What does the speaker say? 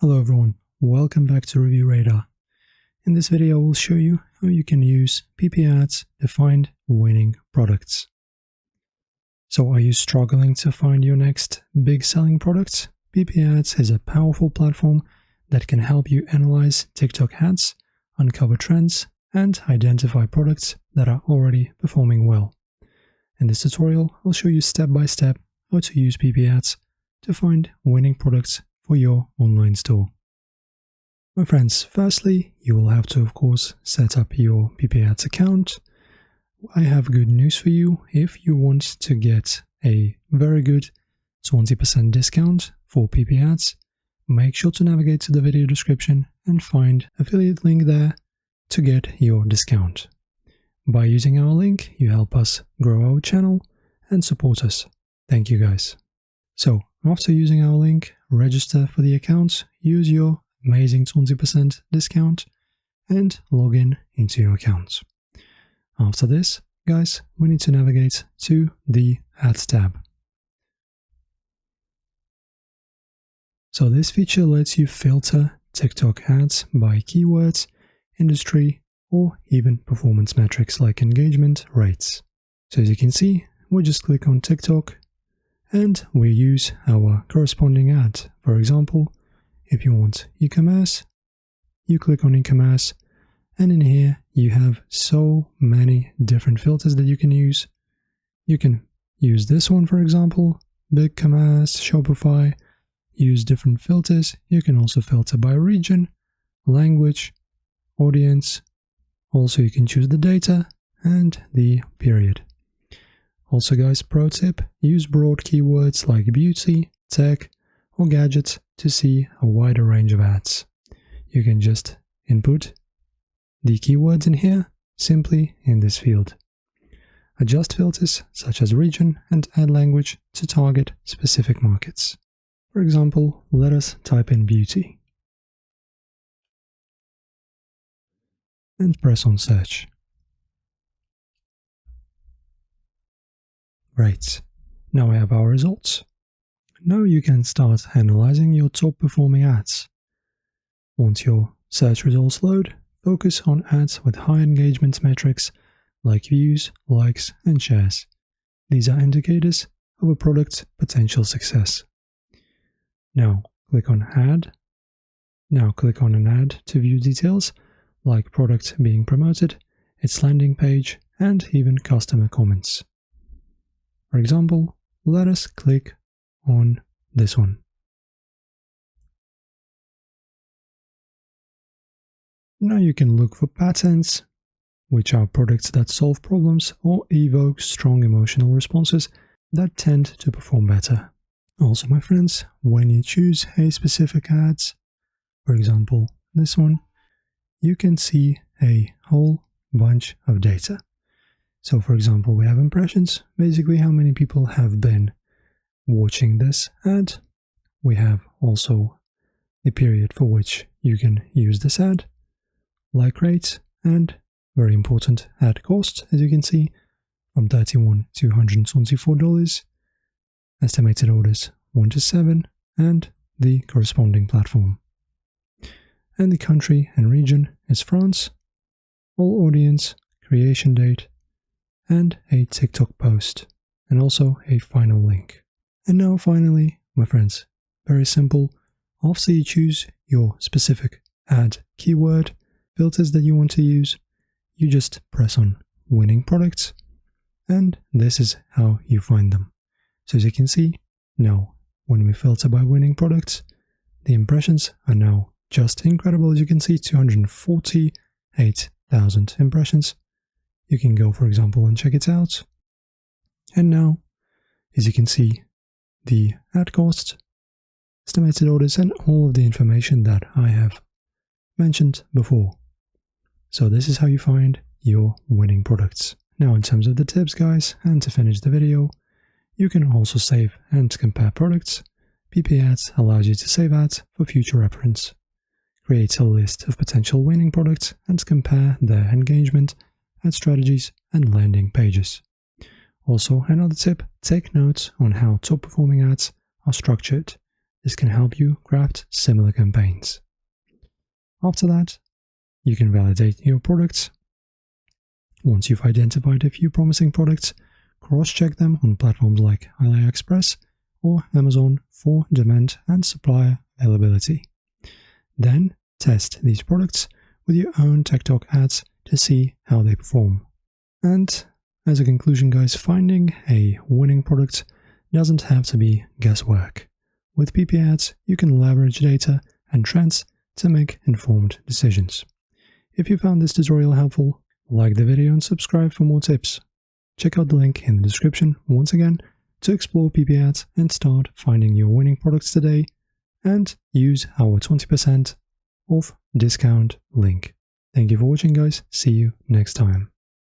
Hello everyone, welcome back to Review Radar. In this video I will show you how you can use Pipiads to find winning products. So are you struggling to find your next big selling products? Pipiads is a powerful platform that can help you analyze TikTok ads, uncover trends, and identify products that are already performing well. In this tutorial I'll show you step by step how to use Pipiads to find winning products for your online store. My friends, firstly, you will have to, of course, set up your Pipiads account. I have good news for you. If you want to get a very good 20% discount for Pipiads, make sure to navigate to the video description and find affiliate link there to get your discount. By using our link, you help us grow our channel and support us. Thank you guys. So, after using our link, register for the account, use your amazing 20% discount, and log in into your account. After this, guys, we need to navigate to the Ads tab. So this feature lets you filter TikTok ads by keywords, industry, or even performance metrics like engagement rates. So as you can see, we just click on TikTok and we use our corresponding ad. For example, if you want e-commerce, you click on e-commerce, and in here you have so many different filters that you can use. You can use this one, for example, BigCommerce, Shopify, use different filters. You can also filter by region, language, audience. Also you can choose the data and the period. Also guys, pro tip, use broad keywords like beauty, tech, or gadgets to see a wider range of ads. You can just input the keywords in here simply in this field. Adjust filters such as region and ad language to target specific markets. For example, let us type in beauty and press on search. Great, now we have our results. Now you can start analyzing your top performing ads. Once your search results load, focus on ads with high engagement metrics like views, likes, and shares. These are indicators of a product's potential success. Now click on Add. Now click on an ad to view details like product being promoted, its landing page, and even customer comments. For example, let us click on this one. Now you can look for patterns, which are products that solve problems or evoke strong emotional responses that tend to perform better. Also, my friends, when you choose a specific ads, for example this one, you can see a whole bunch of data. So for example, we have impressions, basically how many people have been watching this ad. We have also the period for which you can use this ad, like rates, and very important, ad cost, as you can see, from $31 to $124, estimated orders 1 to 7, and the corresponding platform. And the country and region is France, all audience, creation date, and a TikTok post, and also a final link. And now finally, my friends, very simple, after you choose your specific ad keyword, filters that you want to use, you just press on winning products, and this is how you find them. So as you can see, now when we filter by winning products, the impressions are now just incredible. As you can see, 248,000 impressions. You can go, for example, and check it out. And now, as you can see, the ad cost, estimated orders, and all of the information that I have mentioned before. So this is how you find your winning products. Now, in terms of the tips, guys, and to finish the video, you can also save and compare products. Pipiads allows you to save ads for future reference. Create a list of potential winning products and compare their engagement, ad strategies, and landing pages. Also, another tip, take notes on how top performing ads are structured. this can help you craft similar campaigns. After that, you can validate your products. Once you've identified a few promising products, cross-check them on platforms like AliExpress or Amazon for demand and supplier availability. Then test these products with your own TikTok ads to see how they perform. And as a conclusion, guys, finding a winning product doesn't have to be guesswork. With Pipiads, you can leverage data and trends to make informed decisions. If you found this tutorial helpful, like the video and subscribe for more tips. Check out the link in the description once again to explore Pipiads and start finding your winning products today, and use our 20% off discount link. Thank you for watching, guys. See you next time.